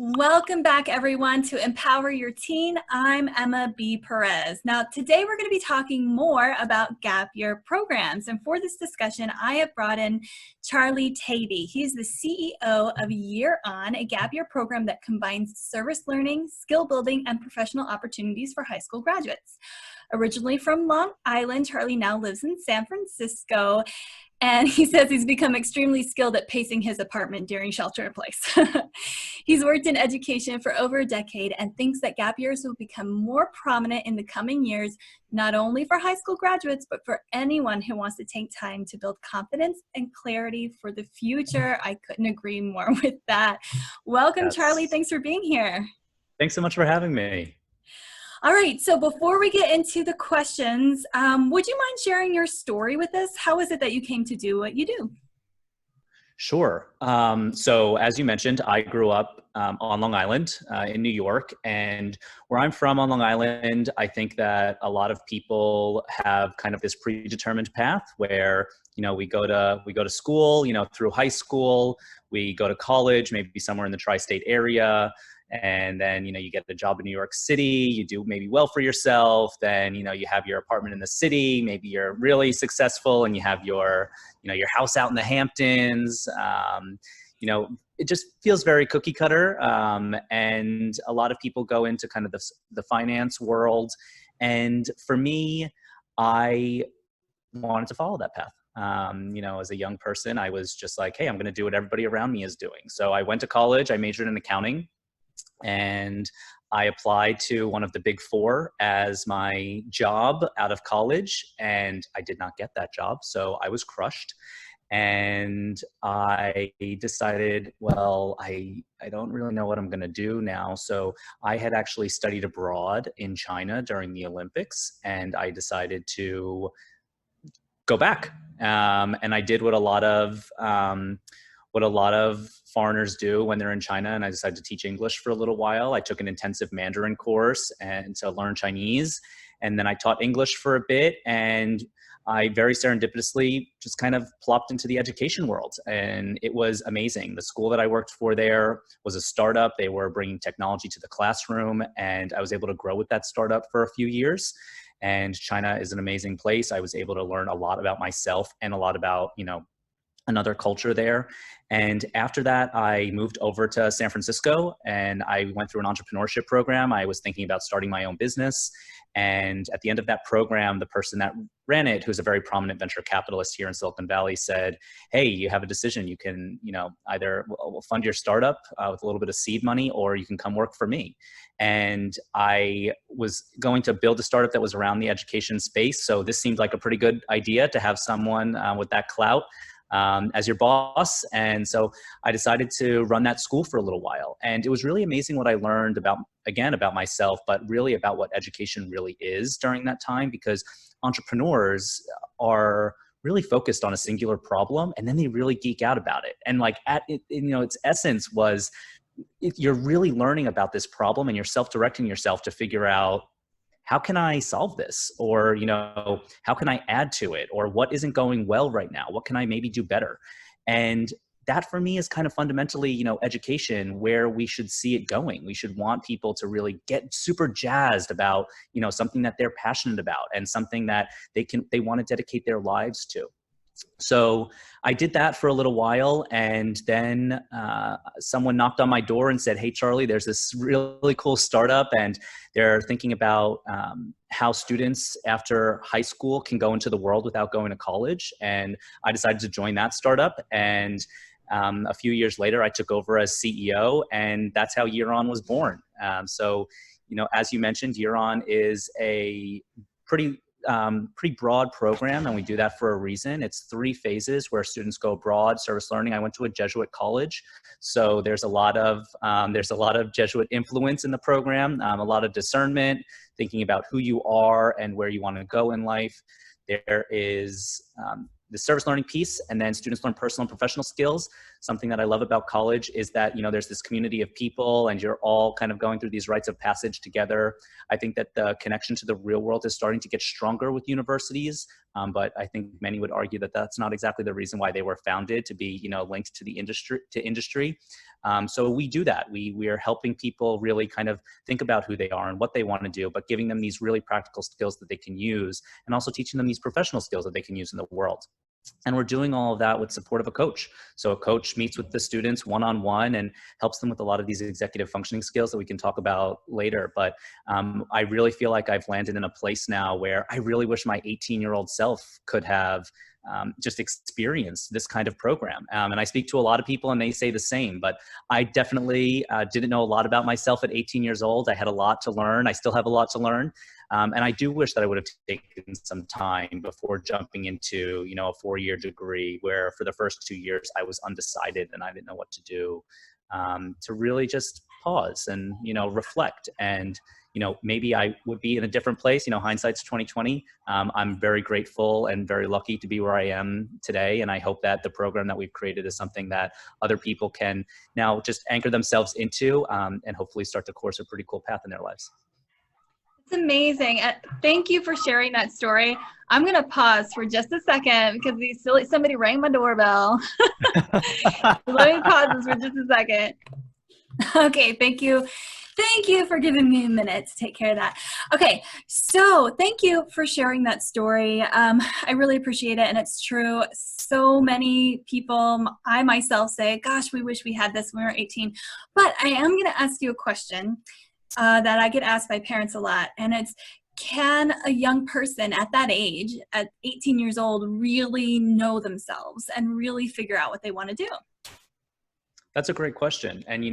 Welcome back, everyone, to Empower Your Teen. I'm Emma B. Perez. Now, today we're going to be talking more about gap year programs. And for this discussion, I have brought in Charlie Taibi. He's the CEO of Year On, a gap year program that combines service learning, skill building, and professional opportunities for high school graduates. Originally from Long Island, Charlie now lives in San Francisco. And he says he's become extremely skilled at pacing his apartment during shelter in place. He's worked in education for over a decade and thinks that gap years will become more prominent in the coming years, not only for high school graduates, but for anyone who wants to take time to build confidence and clarity for the future. I couldn't agree more with that. Welcome, Yes. Charlie. Thanks for being here. Thanks so much for having me. All right, so before we get into the questions, would you mind sharing your story with us? How is it that you came to do what you do? Sure. So as you mentioned, I grew up on Long Island in New York, and where I'm from on Long Island, I think that a lot of people have kind of this predetermined path where, we go to school, through high school, we go to college, maybe somewhere in the tri-state area. And then, you get a job in New York City, you do maybe well for yourself, then, you have your apartment in the city, maybe you're really successful and you have your house out in the Hamptons. It just feels very cookie cutter. And a lot of people go into kind of the finance world. And for me, I wanted to follow that path. As a young person, I was just like, hey, I'm going to do what everybody around me is doing. So I went to college, I majored in accounting, and I applied to one of the big four as my job out of college, and I did not get that job. So I was crushed. And I decided, well, I don't really know what I'm going to do now. So I had actually studied abroad in China during the Olympics, and I decided to go back. And I did what a lot of foreigners do when they're in China, and I decided to teach English for a little while. I took an intensive Mandarin course and to learn Chinese, and then I taught English for a bit, and I very serendipitously just kind of plopped into the education world, and it was amazing. The school that I worked for there was a startup. They were bringing technology to the classroom, and I was able to grow with that startup for a few years. And China is an amazing place. I was able to learn a lot about myself and a lot about, another culture there. And after that, I moved over to San Francisco and I went through an entrepreneurship program. I was thinking about starting my own business. And at the end of that program, the person that ran it, who's a very prominent venture capitalist here in Silicon Valley, said, hey, you have a decision. You can, either we'll fund your startup with a little bit of seed money, or you can come work for me. And I was going to build a startup that was around the education space. So this seemed like a pretty good idea to have someone with that clout as your boss. And so I decided to run that school for a little while. And it was really amazing what I learned about myself, but really about what education really is during that time, because entrepreneurs are really focused on a singular problem and then they really geek out about it. And like its essence was you're really learning about this problem and you're self-directing yourself to figure out, how can I solve this? Or, how can I add to it? Or what isn't going well right now? What can I maybe do better? And that for me is kind of fundamentally, education, where we should see it going. We should want people to really get super jazzed about, something that they're passionate about and something that they want to dedicate their lives to. So I did that for a little while, and then someone knocked on my door and said, hey, Charlie, there's this really cool startup, and they're thinking about how students after high school can go into the world without going to college. And I decided to join that startup. And a few years later, I took over as CEO, and that's how Year On was born. So, as you mentioned, Year On is a pretty broad program, and we do that for a reason. It's 3 phases where students go abroad, service learning. I went to a Jesuit college, so there's a lot of Jesuit influence in the program, a lot of discernment, thinking about who you are and where you want to go in life. There is the service learning piece, and then students learn personal and professional skills. something that I love about college is that, there's this community of people and you're all kind of going through these rites of passage together. I think that the connection to the real world is starting to get stronger with universities. But I think many would argue that that's not exactly the reason why they were founded, to be, linked to the industry. So we do that. We are helping people really kind of think about who they are and what they want to do, but giving them these really practical skills that they can use, and also teaching them these professional skills that they can use in the world. And we're doing all of that with support of a coach. So a coach meets with the students one-on-one and helps them with a lot of these executive functioning skills that we can talk about later. But I really feel like I've landed in a place now where I really wish my 18-year-old self could have just experienced this kind of program. And I speak to a lot of people and they say the same, but I definitely didn't know a lot about myself at 18 years old. I had a lot to learn. I still have a lot to learn. And I do wish that I would have taken some time before jumping into, a 4-year degree where for the first 2 years I was undecided and I didn't know what to do, to really just pause and, reflect. And, maybe I would be in a different place. Hindsight's 2020. I'm very grateful and very lucky to be where I am today. And I hope that the program that we've created is something that other people can now just anchor themselves into, and hopefully start to course a pretty cool path in their lives. It's amazing. Thank you for sharing that story. I'm going to pause for just a second because somebody rang my doorbell. Let me pause this for just a second. Okay, thank you. Thank you for giving me a minute to take care of that. Okay, so thank you for sharing that story. I really appreciate it, and it's true. So many people, I myself say, gosh, we wish we had this when we were 18. But I am going to ask you a question that I get asked by parents a lot, and it's, can a young person at that age, at 18 years old, really know themselves and really figure out what they want to do? That's a great question. And,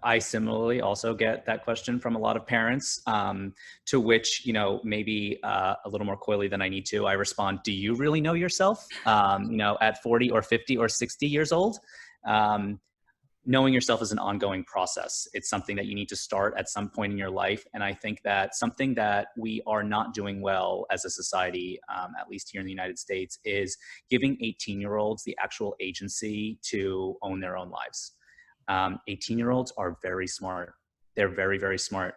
I similarly also get that question from a lot of parents, to which, maybe a little more coyly than I need to, I respond, do you really know yourself, at 40 or 50 or 60 years old? Knowing yourself is an ongoing process. It's something that you need to start at some point in your life. And I think that something that we are not doing well as a society, at least here in the United States, is giving 18-year-olds the actual agency to own their own lives. 18-year-olds are very smart. They're very, very smart.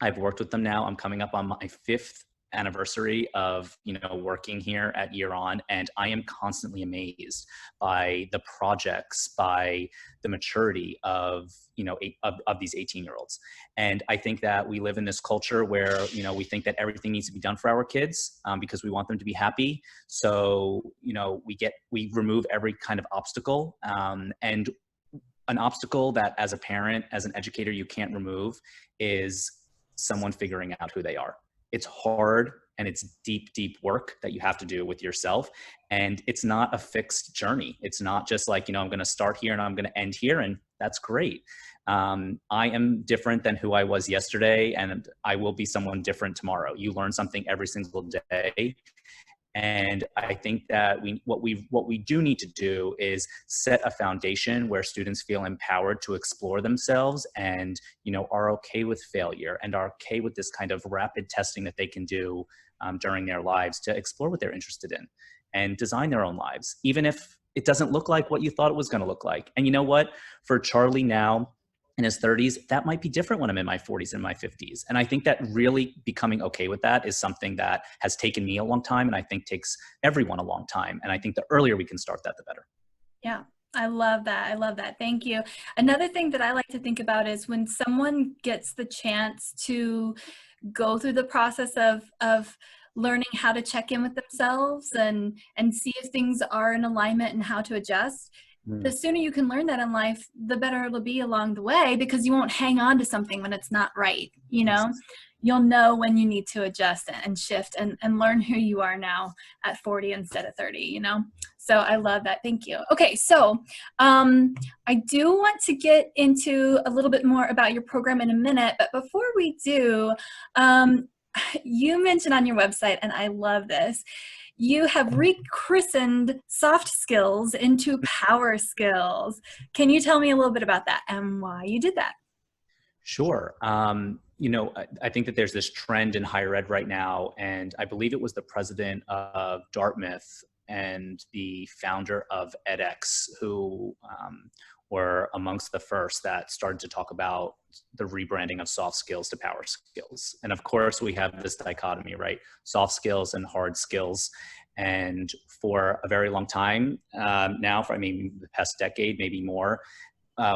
I've worked with them now. I'm coming up on my 5th anniversary of working here at Year On, and I am constantly amazed by the projects, by the maturity of of these 18-year-olds. And I think that we live in this culture where we think that everything needs to be done for our kids, because we want them to be happy. So we remove every kind of obstacle, and an obstacle that as a parent, as an educator, you can't remove is someone figuring out who they are. It's hard and it's deep, deep work that you have to do with yourself. And it's not a fixed journey. It's not just like, I'm going to start here and I'm going to end here. And that's great. I am different than who I was yesterday, and I will be someone different tomorrow. You learn something every single day. And I think that what we do need to do is set a foundation where students feel empowered to explore themselves and, are okay with failure and are okay with this kind of rapid testing that they can do during their lives to explore what they're interested in and design their own lives, even if it doesn't look like what you thought it was going to look like. And you know what? For Charlie now, in his 30s, that might be different when I'm in my 40s and my 50s. And I think that really becoming okay with that is something that has taken me a long time, and I think takes everyone a long time. And I think the earlier we can start that, the better. Yeah, I love that. I love that. Thank you. Another thing that I like to think about is when someone gets the chance to go through the process of learning how to check in with themselves and see if things are in alignment and how to adjust. The sooner you can learn that in life, the better it'll be along the way, because you won't hang on to something when it's not right. You'll know when you need to adjust and shift and learn who you are now at 40 instead of 30, So I love that. Thank you. Okay. So I do want to get into a little bit more about your program in a minute, but before we do, you mentioned on your website, and I love this, you have rechristened soft skills into power skills. Can you tell me a little bit about that and why you did that? Sure. I think that there's this trend in higher ed right now, and I believe it was the president of Dartmouth and the founder of edX, who were amongst the first that started to talk about the rebranding of soft skills to power skills. And of course, we have this dichotomy, right? Soft skills and hard skills. And for a very long time now, for the past decade, maybe more,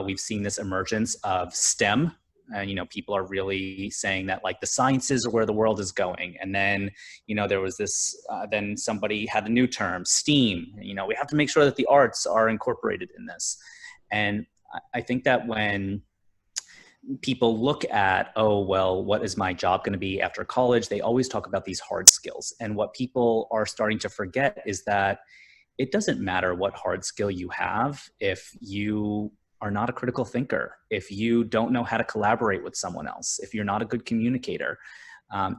we've seen this emergence of STEM. And, people are really saying that like the sciences are where the world is going. And then, there was this, then somebody had a new term, STEAM. We have to make sure that the arts are incorporated in this. And I think that when people look at, oh, well, what is my job going to be after college? They always talk about these hard skills. And what people are starting to forget is that it doesn't matter what hard skill you have if you are not a critical thinker, if you don't know how to collaborate with someone else, if you're not a good communicator,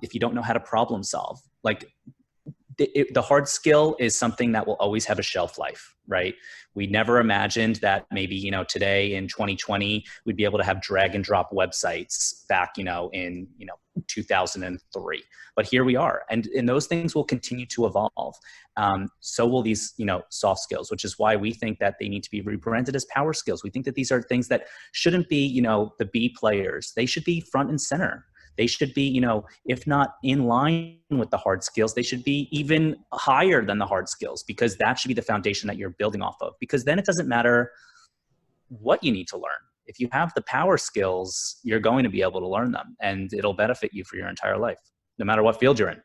if you don't know how to problem solve. Like the hard skill is something that will always have a shelf life, right? We never imagined that maybe, today in 2020, we'd be able to have drag and drop websites back, in 2003. But here we are. And those things will continue to evolve. So will these, soft skills, which is why we think that they need to be rebranded as power skills. We think that these are things that shouldn't be, the B players. They should be front and center. They should be, if not in line with the hard skills, they should be even higher than the hard skills, because that should be the foundation that you're building off of. Because then it doesn't matter what you need to learn. If you have the power skills, you're going to be able to learn them, and it'll benefit you for your entire life, no matter what field you're in.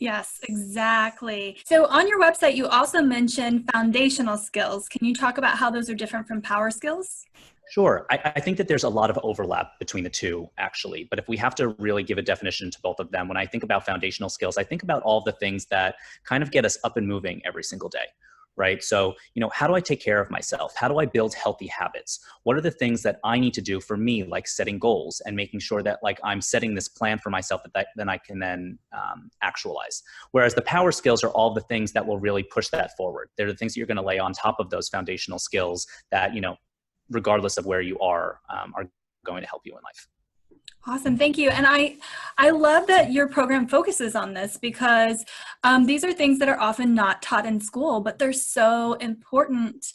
Yes, exactly. So on your website, you also mentioned foundational skills. Can you talk about how those are different from power skills? Sure. I think that there's a lot of overlap between the two, actually. But if we have to really give a definition to both of them, when I think about foundational skills, I think about all the things that kind of get us up and moving every single day, right? So, how do I take care of myself? How do I build healthy habits? What are the things that I need to do for me, like setting goals and making sure that like I'm setting this plan for myself that then I can then actualize. Whereas the power skills are all the things that will really push that forward. They're the things that you're going to lay on top of those foundational skills that, regardless of where you are going to help you in life. Awesome. Thank you. And I love that your program focuses on this, because these are things that are often not taught in school, but they're so important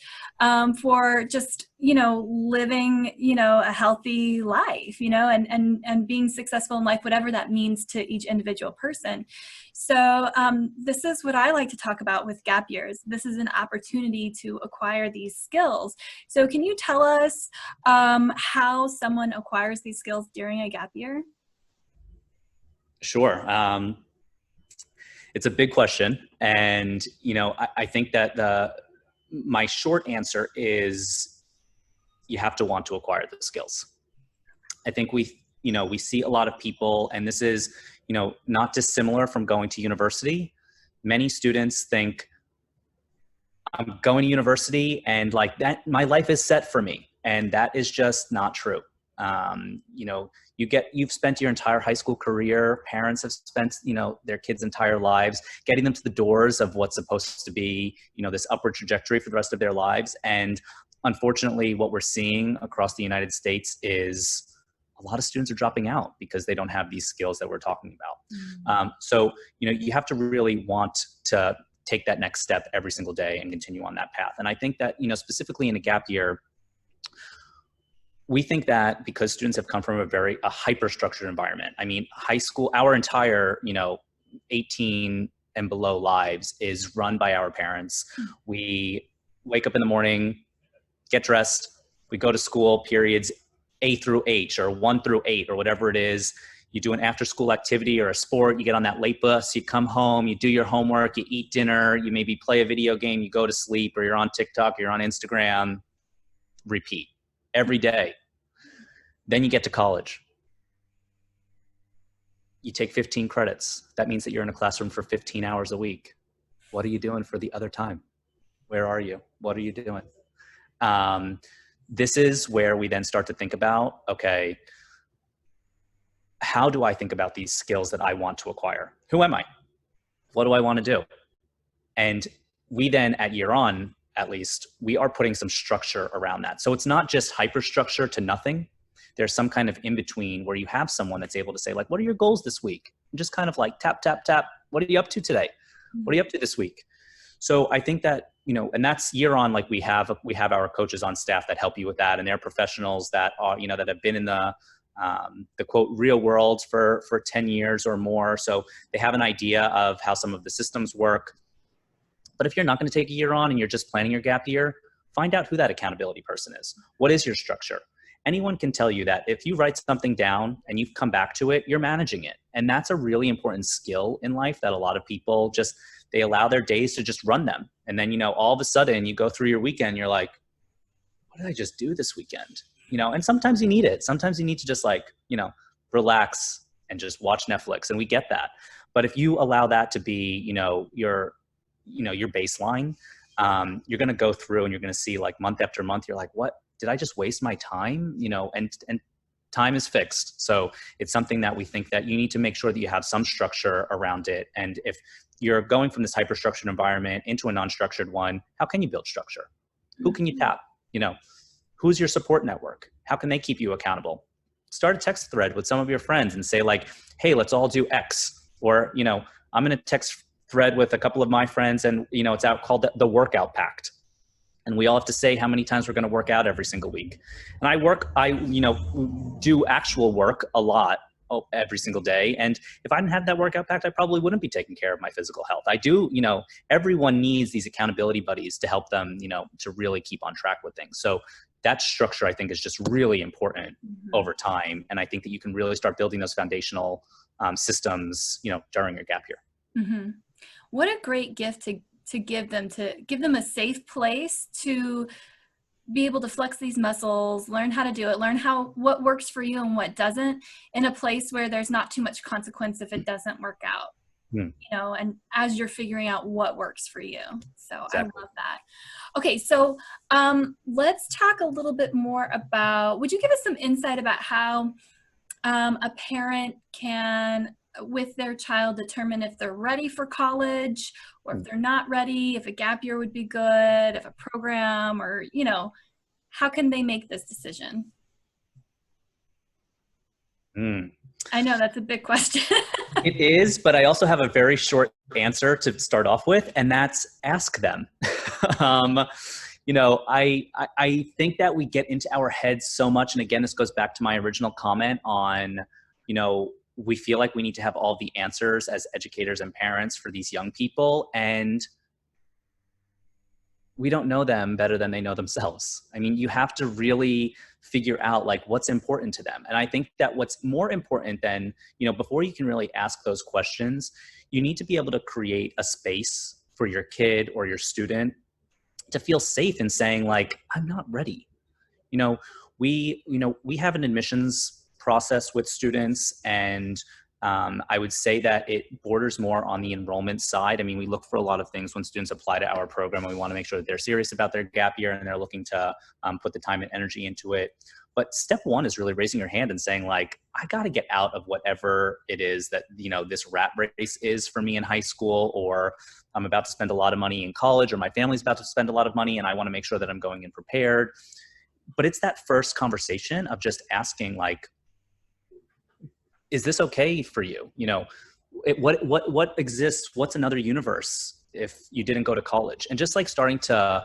for just, living, a healthy life, and being successful in life, whatever that means to each individual person. So this is what I like to talk about with gap years. This is an opportunity to acquire these skills. So can you tell us how someone acquires these skills during a gap year? Sure. It's a big question. And, I think that my short answer is you have to want to acquire the skills. I think we see a lot of people, and this is, not dissimilar from going to university. Many students think, I'm going to university and like that, my life is set for me. And that is just not true. You've spent your entire high school career, parents have spent, their kids' entire lives getting them to the doors of what's supposed to be, this upward trajectory for the rest of their lives. And unfortunately, what we're seeing across the United States is a lot of students are dropping out because they don't have these skills that we're talking about. Mm-hmm. So, you have to really want to take that next step every single day and continue on that path. And I think that, specifically in a gap year, we think that because students have come from a hyper-structured environment. I mean, high school, our entire, 18 and below lives is run by our parents. Mm-hmm. We wake up in the morning, get dressed, we go to school, periods A through H or 1 through 8 or whatever it is. You do an after school activity or a sport, you get on that late bus, you come home, you do your homework, you eat dinner, you maybe play a video game, you go to sleep, or you're on TikTok, you're on Instagram, repeat every day. Then you get to college. You take 15 credits. That means that you're in a classroom for 15 hours a week. What are you doing for the other time? Where are you? What are you doing? This is where we then start to think about, okay, how do I think about these skills that I want to acquire? Who am I? What do I want to do? And we then at year on, at least, we are putting some structure around that. So it's not just hyperstructure to nothing. There's some kind of in between where you have someone that's able to say, like, what are your goals this week? And just kind of like tap, tap, tap. What are you up to today? What are you up to this week? So I think that, and that's year on, like we have our coaches on staff that help you with that. And they're professionals that are, that have been in the quote real world for 10 years or more. So they have an idea of how some of the systems work. But if you're not going to take a year on and you're just planning your gap year, find out who that accountability person is. What is your structure? Anyone can tell you that if you write something down and you've come back to it, you're managing it. And that's a really important skill in life that a lot of people they allow their days to just run them. And then, all of a sudden you go through your weekend, you're like, what did I just do this weekend? And sometimes you need it. Sometimes you need to just relax and just watch Netflix. And we get that. But if you allow that to be, your baseline, you're going to go through and you're going to see like month after month, you're like, what? Did I just waste my time? And time is fixed. So it's something that we think that you need to make sure that you have some structure around it. And if you're going from this hyper-structured environment into a non-structured one, how can you build structure? Who can you tap? Who's your support network? How can they keep you accountable? Start a text thread with some of your friends and say like, hey, let's all do X. Or, I'm in a text thread with a couple of my friends and, it's out called the Workout Pact. And we all have to say how many times we're going to work out every single week. And I do actual work a lot every single day. And if I didn't have that workout pact, I probably wouldn't be taking care of my physical health. I do, everyone needs these accountability buddies to help them, to really keep on track with things. So that structure, I think, is just really important over time. And I think that you can really start building those foundational systems, during your gap year. Mm-hmm. What a great gift to give them a safe place to be able to flex these muscles, learn how to do it, learn what works for you and what doesn't, in a place where there's not too much consequence if it doesn't work out. And as you're figuring out what works for you. So exactly. I love that. Okay, so let's talk a little bit more about, would you give us some insight about how a parent can, with their child, determine if they're ready for college or if they're not ready, if a gap year would be good, if a program, or, how can they make this decision? I know that's a big question. It is, but I also have a very short answer to start off with, and that's ask them. I think that we get into our heads so much. And again, this goes back to my original comment on, we feel like we need to have all the answers as educators and parents for these young people. And we don't know them better than they know themselves. I mean, you have to really figure out like what's important to them. And I think that what's more important than, before you can really ask those questions, you need to be able to create a space for your kid or your student to feel safe in saying like, I'm not ready. We have an admissions process with students, and I would say that it borders more on the enrollment side. I mean, we look for a lot of things when students apply to our program, and we want to make sure that they're serious about their gap year and they're looking to put the time and energy into it. But step one is really raising your hand and saying like, I got to get out of whatever it is that, this rat race is for me in high school, or I'm about to spend a lot of money in college, or my family's about to spend a lot of money and I want to make sure that I'm going in prepared. But it's that first conversation of just asking like, is this okay for you? What exists? What's another universe if you didn't go to college? And just like starting to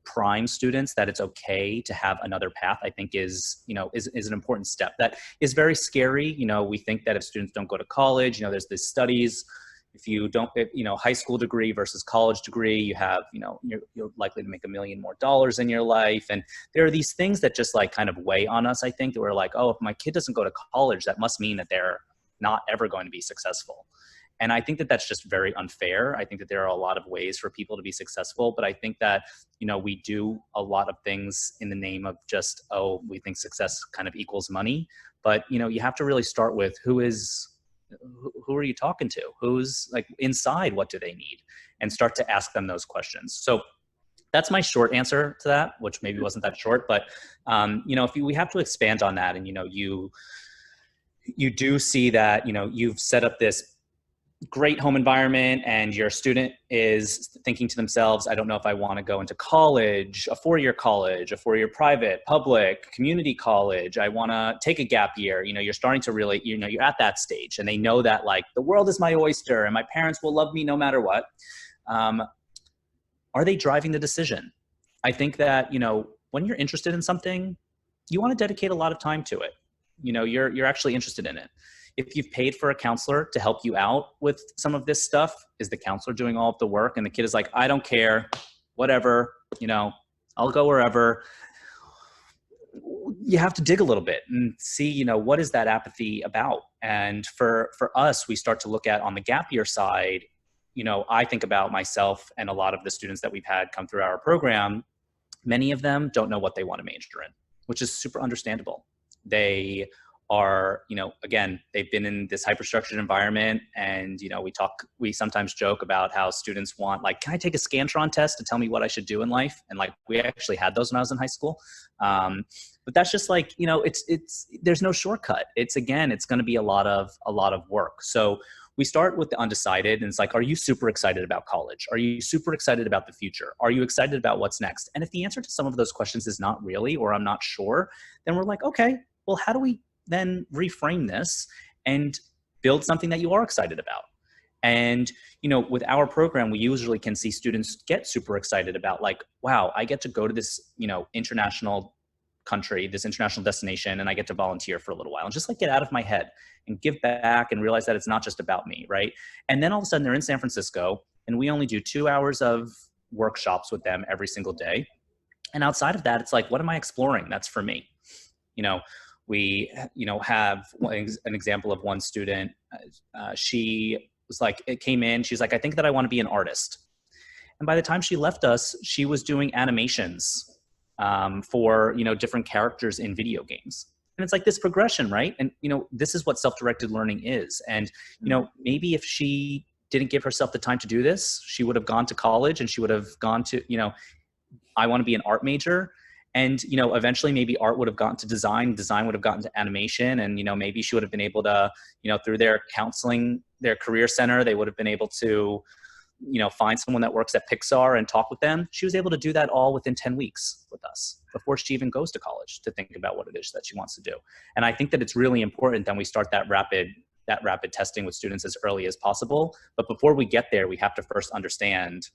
prime students that it's okay to have another path, I think is an important step. That is very scary. We think that if students don't go to college, there's these studies. If you don't, high school degree versus college degree, you have, you're likely to make $1 million more in your life. And there are these things that just like kind of weigh on us. I think that we're like, oh, if my kid doesn't go to college, that must mean that they're not ever going to be successful. And I think that that's just very unfair. I think that there are a lot of ways for people to be successful, but I think that, we do a lot of things in the name of just, we think success kind of equals money. But, you have to really start with who are you talking to? Who's like inside? What do they need? And start to ask them those questions. So that's my short answer to that, which maybe wasn't that short, but, we have to expand on that. And, you do see that, you've set up this great home environment and your student is thinking to themselves, I don't know if I want to go into college, a 4-year college, a 4-year private, public, community college. I want to take a gap year. You're starting to really, you're at that stage and they know that like the world is my oyster and my parents will love me no matter what. Are they driving the decision? I think that, when you're interested in something, you want to dedicate a lot of time to it. You're actually interested in it. If you've paid for a counselor to help you out with some of this stuff, is the counselor doing all of the work? And the kid is like, I don't care, whatever, I'll go wherever. You have to dig a little bit and see, what is that apathy about? And for us, we start to look at on the gap year side, I think about myself and a lot of the students that we've had come through our program. Many of them don't know what they want to major in, which is super understandable. They are, again, they've been in this hyper-structured environment, and, we sometimes joke about how students want, like, can I take a Scantron test to tell me what I should do in life? And like, we actually had those when I was in high school. But that's just like, there's no shortcut. It's going to be a lot of work. So we start with the undecided, and it's like, are you super excited about college? Are you super excited about the future? Are you excited about what's next? And if the answer to some of those questions is not really, or I'm not sure, then we're like, okay, well, how do we then reframe this and build something that you are excited about? And, with our program, we usually can see students get super excited about, like, wow, I get to go to this, international country, this international destination, and I get to volunteer for a little while and just like get out of my head and give back and realize that it's not just about me, right? And then all of a sudden they're in San Francisco, and we only do 2 hours of workshops with them every single day. And outside of that, it's like, what am I exploring? That's for me. We, have an example of one student. She was like, it came in, she's like, I think that I want to be an artist. And by the time she left us, she was doing animations for, different characters in video games. And it's like this progression, right? And, this is what self-directed learning is. And, maybe if she didn't give herself the time to do this, she would have gone to college and she would have gone to, I want to be an art major. And, eventually maybe art would have gotten to design would have gotten to animation. And, maybe she would have been able to, through their counseling, their career center, they would have been able to, find someone that works at Pixar and talk with them. She was able to do that all within 10 weeks with us before she even goes to college to think about what it is that she wants to do. And I think that it's really important that we start that rapid testing with students as early as possible. But before we get there, we have to first understand,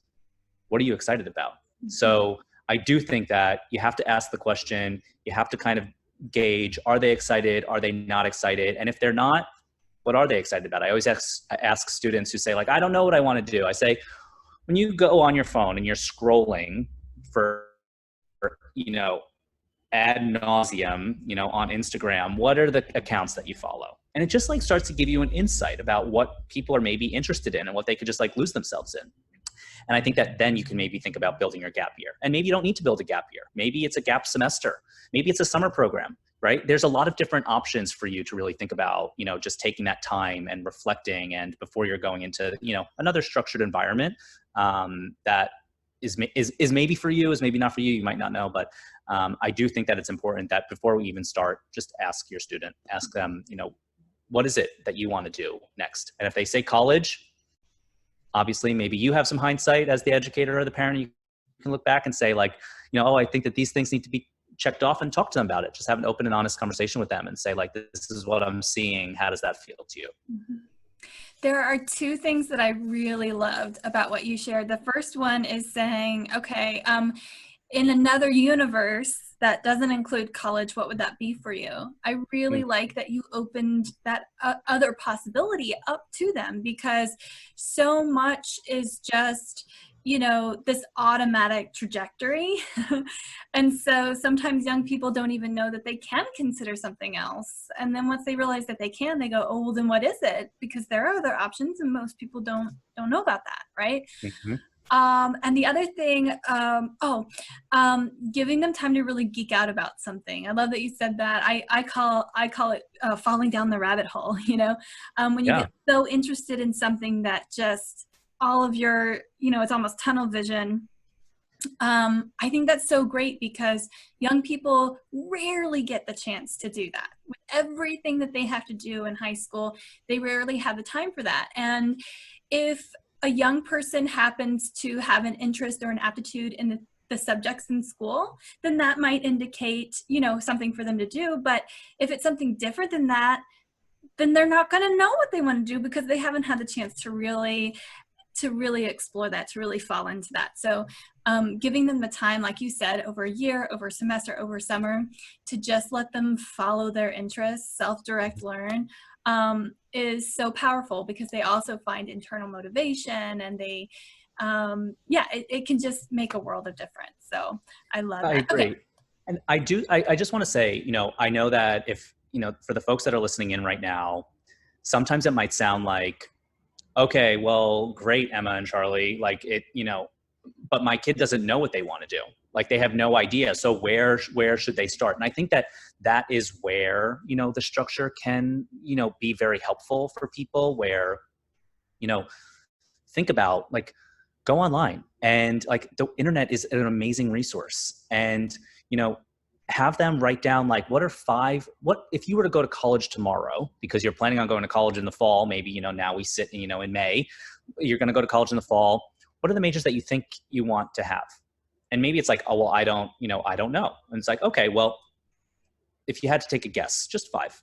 what are you excited about? Mm-hmm. So I do think that you have to ask the question, you have to kind of gauge, are they excited? Are they not excited? And if they're not, what are they excited about? I always ask students who say, like, I don't know what I want to do. I say, when you go on your phone and you're scrolling for, ad nauseum, on Instagram, what are the accounts that you follow? And it just like starts to give you an insight about what people are maybe interested in and what they could just like lose themselves in. And I think that then you can maybe think about building your gap year. And maybe you don't need to build a gap year. Maybe it's a gap semester. Maybe it's a summer program, right? There's a lot of different options for you to really think about, just taking that time and reflecting, and before you're going into, another structured environment that is maybe for you, is maybe not for you. You might not know, but I do think that it's important that before we even start, just ask your student, ask them, what is it that you want to do next? And if they say college, obviously, maybe you have some hindsight as the educator or the parent. You can look back and say, like, oh, I think that these things need to be checked off, and talk to them about it. Just have an open and honest conversation with them and say, like, this is what I'm seeing. How does that feel to you? Mm-hmm. There are two things that I really loved about what you shared. The first one is saying, okay, in another universe that doesn't include college, what would that be for you? I really like that you opened that other possibility up to them, because so much is just, this automatic trajectory. And so sometimes young people don't even know that they can consider something else. And then once they realize that they can, they go, oh, well, then what is it? Because there are other options, and most people don't know about that, right? Mm-hmm. And the other thing, giving them time to really geek out about something. I love that you said that. I call it falling down the rabbit hole, when you get so interested in something that just all of your, it's almost tunnel vision. I think that's so great, because young people rarely get the chance to do that. With everything that they have to do in high school, they rarely have the time for that. And if a young person happens to have an interest or an aptitude in the subjects in school, then that might indicate, something for them to do. But if it's something different than that, then they're not going to know what they want to do, because they haven't had the chance to really to really explore that, to really fall into that. So giving them the time, like you said, over a year, over a semester, over summer, to just let them follow their interests, self-direct learn, is so powerful, because they also find internal motivation, and they, yeah, it can just make a world of difference. So I love I that. Okay. agree. And I just want to say, I know that if, for the folks that are listening in right now, sometimes it might sound like, okay, well, great, Emma and Charlie, like it, but my kid doesn't know what they want to do. Like they have no idea. So where should they start? And I think that is where, the structure can, be very helpful for people, where, think about, like, go online, and like the internet is an amazing resource. And, have them write down, like, what if you were to go to college tomorrow, because you're planning on going to college in the fall, maybe, now we sit, in May, you're going to go to college in the fall. What are the majors that you think you want to have? And maybe it's like, oh, well, I don't know. And it's like, okay, well, if you had to take a guess, just 5.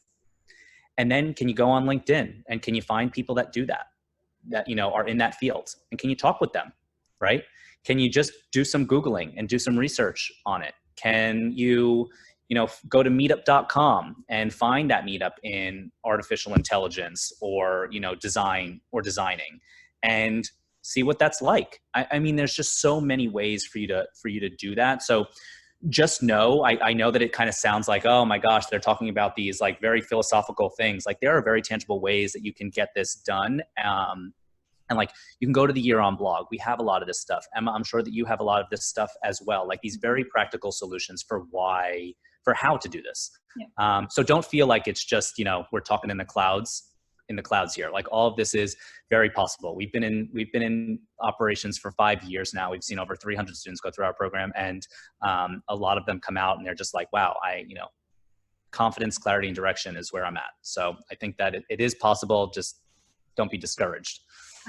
And then can you go on LinkedIn, and can you find people that do that, are in that field? And can you talk with them, right? Can you just do some Googling and do some research on it? Can you, go to meetup.com and find that meetup in artificial intelligence, or, design or designing, and see what that's like. I mean, there's just so many ways for you to do that. So just know, I know that it kind of sounds like, oh my gosh, they're talking about these like very philosophical things. Like there are very tangible ways that you can get this done. And like, you can go to the Year On blog. We have a lot of this stuff. Emma, I'm sure that you have a lot of this stuff as well. Like these very practical solutions for how to do this. Yeah. So don't feel like it's just, we're talking in the clouds here. Like all of this is very possible. We've been in operations for 5 years now. We've seen over 300 students go through our program, and a lot of them come out and they're just like, wow, confidence, clarity, and direction is where I'm at. So I think that it is possible. Just don't be discouraged.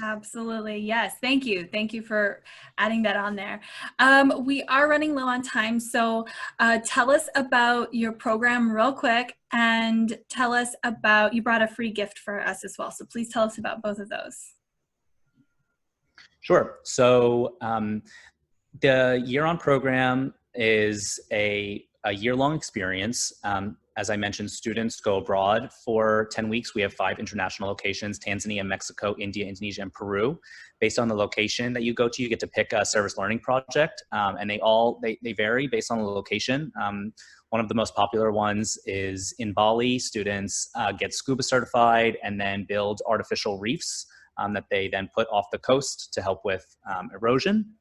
Absolutely. Yes. Thank you. Thank you for adding that on there. We are running low on time. So tell us about your program real quick, and tell us about, you brought a free gift for us as well. So please tell us about both of those. Sure. So the Year On program is a year-long experience. As I mentioned, students go abroad for 10 weeks. We have 5 international locations: Tanzania, Mexico, India, Indonesia, and Peru. Based on the location that you go to, you get to pick a service learning project, and they vary based on the location. One of the most popular ones is in Bali. Students get scuba certified and then build artificial reefs that they then put off the coast to help with erosion.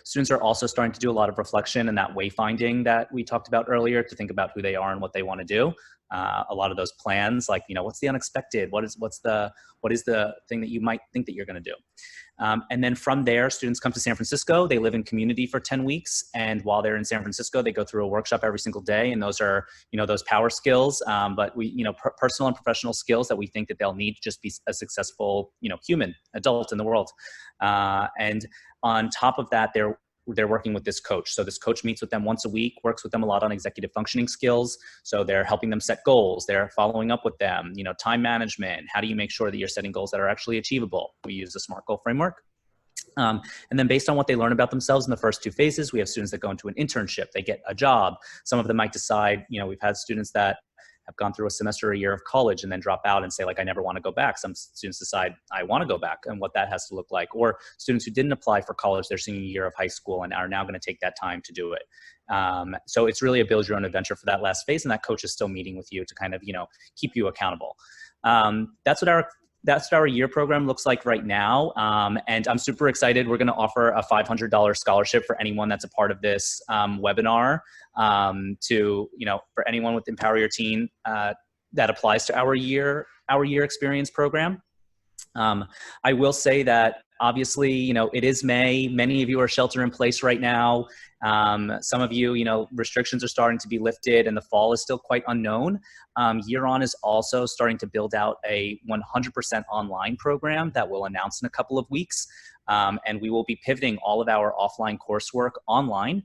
Students are also starting to do a lot of reflection and that wayfinding that we talked about earlier, to think about who they are and what they want to do. A lot of those plans, like, what's the unexpected? What is the thing that you might think that you're going to do? And then from there, students come to San Francisco. They live in community for 10 weeks. And while they're in San Francisco, they go through a workshop every single day. And those are, those power skills, but we, personal and professional skills that we think that they'll need to just be a successful, human adult in the world. And on top of that, they're working with this coach. So this coach meets with them once a week, works with them a lot on executive functioning skills. So they're helping them set goals. They're following up with them, time management. How do you make sure that you're setting goals that are actually achievable? We use the SMART goal framework. And then based on what they learn about themselves in the first 2 phases, we have students that go into an internship. They get a job. Some of them might decide, we've had students that have gone through a semester or a year of college and then drop out and say, like, I never want to go back. Some students decide, I want to go back, and what that has to look like. Or students who didn't apply for college their senior year of high school and are now going to take that time to do it. So it's really a build your own adventure for that last phase, and that coach is still meeting with you to kind of, keep you accountable. That's what our year program looks like right now. And I'm super excited. We're going to offer a $500 scholarship for anyone that's a part of this webinar, for anyone with Empower Your Teen that applies to our year experience program. I will say that obviously, it is May. Many of you are shelter in place right now. Some of you, restrictions are starting to be lifted and the fall is still quite unknown. Year On is also starting to build out a 100% online program that we'll announce in a couple of weeks. And we will be pivoting all of our offline coursework online.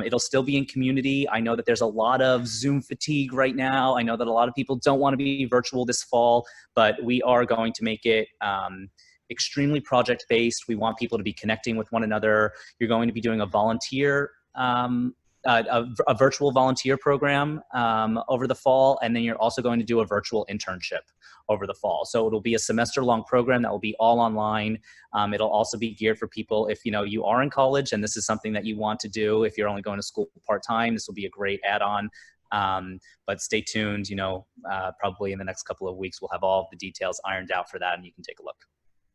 It'll still be in community. I know that there's a lot of Zoom fatigue right now. I know that a lot of people don't want to be virtual this fall, but we are going to make it extremely project-based. We want people to be connecting with one another. You're going to be doing a volunteer a virtual volunteer program over the fall, and then you're also going to do a virtual internship over the fall. So it'll be a semester-long program that will be all online. It'll also be geared for people if you are in college and this is something that you want to do. If you're only going to school part-time, this will be a great add-on. But stay tuned. Probably in the next couple of weeks, we'll have all of the details ironed out for that, and you can take a look.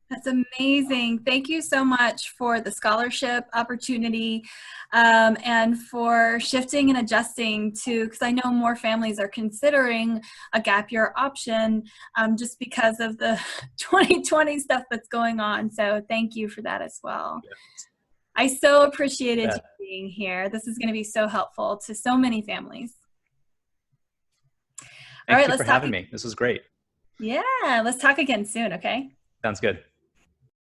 That's amazing. Thank you so much for the scholarship opportunity and for shifting and adjusting to, because I know more families are considering a gap year option just because of the 2020 stuff that's going on. So thank you for that as well. Yeah. I so appreciated you being here. This is going to be so helpful to so many families. Thank you for having me. This was great. Yeah, let's talk again soon, okay? Sounds good.